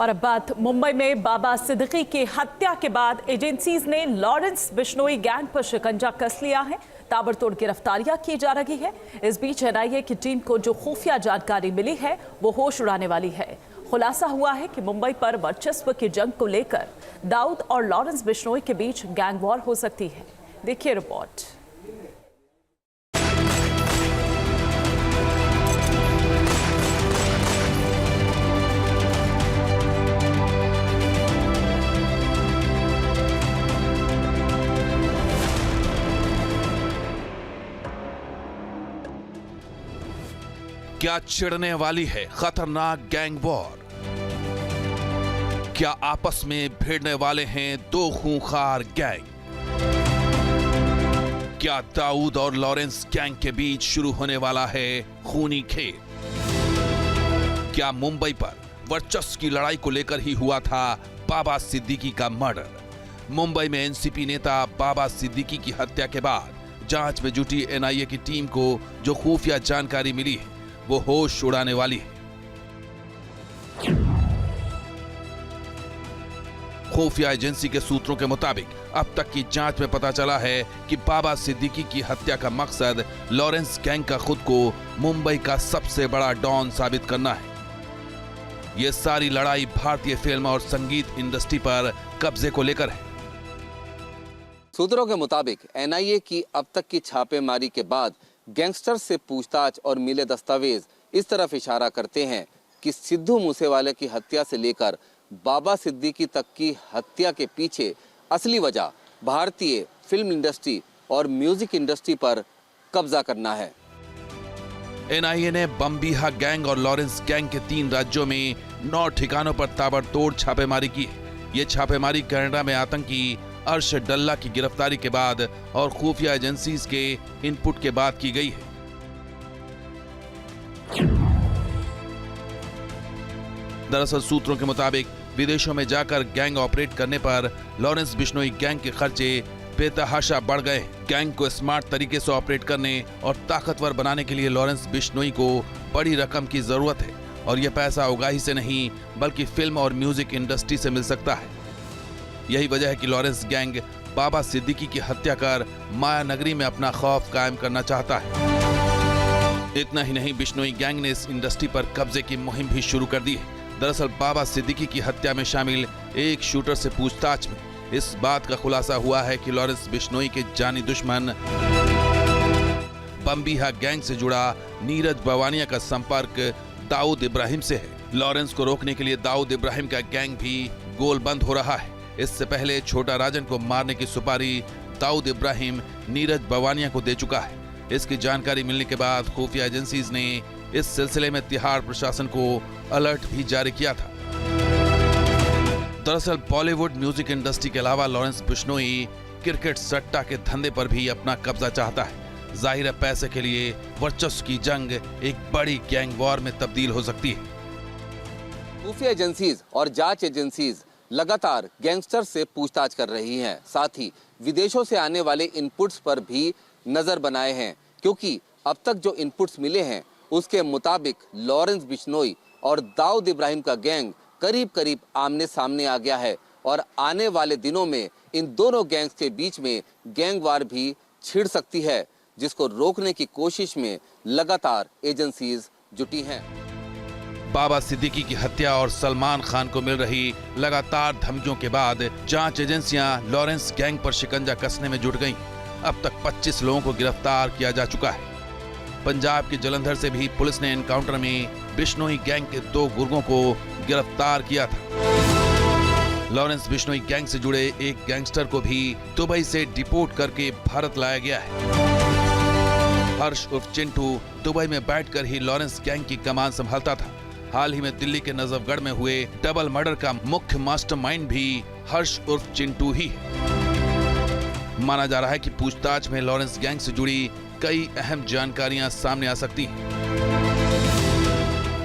और अब बात मुंबई में बाबा सिद्दीकी की हत्या के बाद एजेंसीज ने लॉरेंस बिश्नोई गैंग पर शिकंजा कस लिया है। ताबड़तोड़ गिरफ्तारियां की जा रही है। इस बीच एनआईए की टीम को जो खुफिया जानकारी मिली है वो होश उड़ाने वाली है। खुलासा हुआ है कि मुंबई पर वर्चस्व की जंग को लेकर दाऊद और लॉरेंस बिश्नोई के बीच गैंग वॉर हो सकती है। देखिए रिपोर्ट। क्या छिड़ने वाली है खतरनाक गैंग वॉर? क्या आपस में भिड़ने वाले हैं दो खूंखार गैंग? क्या दाऊद और लॉरेंस गैंग के बीच शुरू होने वाला है खूनी खेल? क्या मुंबई पर वर्चस्व की लड़ाई को लेकर ही हुआ था बाबा सिद्दीकी का मर्डर? मुंबई में एनसीपी नेता बाबा सिद्दीकी की हत्या के बाद जांच में जुटी एनआईए की टीम को जो खुफिया जानकारी मिली है वो होश उड़ाने वाली है। खुफिया एजेंसी के सूत्रों के मुताबिक अब तक की जांच में पता चला है कि बाबा सिद्दीकी की हत्या का मकसद लॉरेंस गैंग का खुद को मुंबई का सबसे बड़ा डॉन साबित करना है। यह सारी लड़ाई भारतीय फिल्म और संगीत इंडस्ट्री पर कब्जे को लेकर है। सूत्रों के मुताबिक एनआईए की अब तक की छापेमारी के बाद गैंगस्टर से पूछताछ और मिले दस्तावेज इस तरफ इशारा करते हैं कि सिद्धू मूसेवाले की हत्या से लेकर बाबा सिद्दीकी तक की हत्या के पीछे असली वजह भारतीय फिल्म इंडस्ट्री और म्यूजिक इंडस्ट्री पर कब्जा करना है। एनआईए ने बम्बीहा गैंग और लॉरेंस गैंग के 3 राज्यों में 9 ठिकानों पर ताबड़तोड़ छापेमारी की है। ये छापेमारी कनाडा में आतंकी अर्श डल्ला की गिरफ्तारी के बाद और खुफिया एजेंसीज के इनपुट के बाद की गई है। दरअसल सूत्रों के मुताबिक विदेशों में जाकर गैंग ऑपरेट करने पर लॉरेंस बिश्नोई गैंग के खर्चे बेतहाशा बढ़ गए। गैंग को स्मार्ट तरीके से ऑपरेट करने और ताकतवर बनाने के लिए लॉरेंस बिश्नोई को बड़ी रकम की जरूरत है और यह पैसा उगाही से नहीं बल्कि फिल्म और म्यूजिक इंडस्ट्री से मिल सकता है। यही वजह है कि लॉरेंस गैंग बाबा सिद्दीकी की हत्या कर माया नगरी में अपना खौफ कायम करना चाहता है। इतना ही नहीं, बिश्नोई गैंग ने इस इंडस्ट्री पर कब्जे की मुहिम भी शुरू कर दी है। दरअसल बाबा सिद्दीकी की हत्या में शामिल एक शूटर से पूछताछ में इस बात का खुलासा हुआ है कि लॉरेंस बिश्नोई के जानी दुश्मन बम्बीहा गैंग से जुड़ा नीरज बवानिया का संपर्क दाऊद इब्राहिम से है। लॉरेंस को रोकने के लिए दाऊद इब्राहिम का गैंग भी गोलबंद हो रहा है। इससे पहले छोटा राजन को मारने की सुपारी दाऊद इब्राहिम नीरज बवानिया को दे चुका है। इसकी जानकारी मिलने के बाद खुफिया एजेंसीज ने इस सिलसिले में तिहाड़ प्रशासन को अलर्ट भी जारी किया था। दरअसल बॉलीवुड म्यूजिक इंडस्ट्री के अलावा लॉरेंस बिश्नोई क्रिकेट सट्टा के धंधे पर भी अपना कब्जा चाहता है। जाहिर है पैसे के लिए वर्चस्व की जंग एक बड़ी गैंग वॉर में तब्दील हो सकती है। खुफिया एजेंसीज और जांच एजेंसीज लगातार गैंगस्टर से पूछताछ कर रही हैं। साथ ही विदेशों से आने वाले इनपुट्स पर भी नजर बनाए हैं, क्योंकि अब तक जो इनपुट्स मिले हैं उसके मुताबिक लॉरेंस बिश्नोई और दाऊद इब्राहिम का गैंग करीब करीब आमने सामने आ गया है और आने वाले दिनों में इन दोनों गैंग्स के बीच में गैंग वार भी छिड़ सकती है, जिसको रोकने की कोशिश में लगातार एजेंसीज जुटी हैं। बाबा सिद्दीकी की हत्या और सलमान खान को मिल रही लगातार धमकियों के बाद जांच एजेंसियां लॉरेंस गैंग पर शिकंजा कसने में जुट गईं। अब तक 25 लोगों को गिरफ्तार किया जा चुका है। पंजाब के जलंधर से भी पुलिस ने एनकाउंटर में बिश्नोई गैंग के 2 गुर्गों को गिरफ्तार किया था। लॉरेंस बिश्नोई गैंग से जुड़े एक गैंगस्टर को भी दुबई से डिपोर्ट करके भारत लाया गया है। हर्ष उर्फ चिंटू दुबई में बैठकर ही लॉरेंस गैंग की कमान संभालता था। हाल ही में दिल्ली के नजफगढ़ में हुए डबल मर्डर का मुख्य मास्टरमाइंड भी हर्ष उर्फ चिंटू ही है। माना जा रहा है कि पूछताछ में लॉरेंस गैंग से जुड़ी कई अहम जानकारियां सामने आ सकती हैं।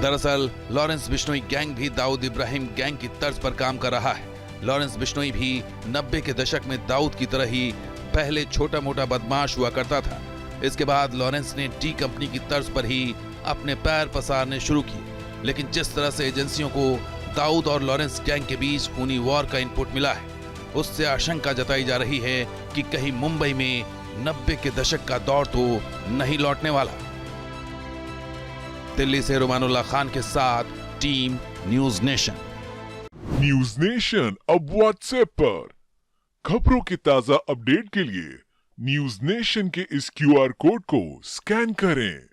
दरअसल लॉरेंस बिश्नोई गैंग भी दाऊद इब्राहिम गैंग की तर्ज पर काम कर रहा है। लॉरेंस बिश्नोई भी 90 के दशक में दाऊद की तरह ही पहले छोटा मोटा बदमाश हुआ करता था। इसके बाद लॉरेंस ने डी कंपनी की तर्ज पर ही अपने पैर पसारने शुरू किए। लेकिन जिस तरह से एजेंसियों को दाऊद और लॉरेंस गैंग के बीच खूनी वॉर का इनपुट मिला है। उससे आशंका जताई जा रही है कि कहीं मुंबई में 90 के दशक का दौर तो नहीं लौटने वाला। दिल्ली से रुमानुल्लाह खान के साथ team news nation. News nation अब व्हाट्सएप पर खबरों की ताजा अपडेट के लिए न्यूज नेशन के इस QR कोड को स्कैन करें।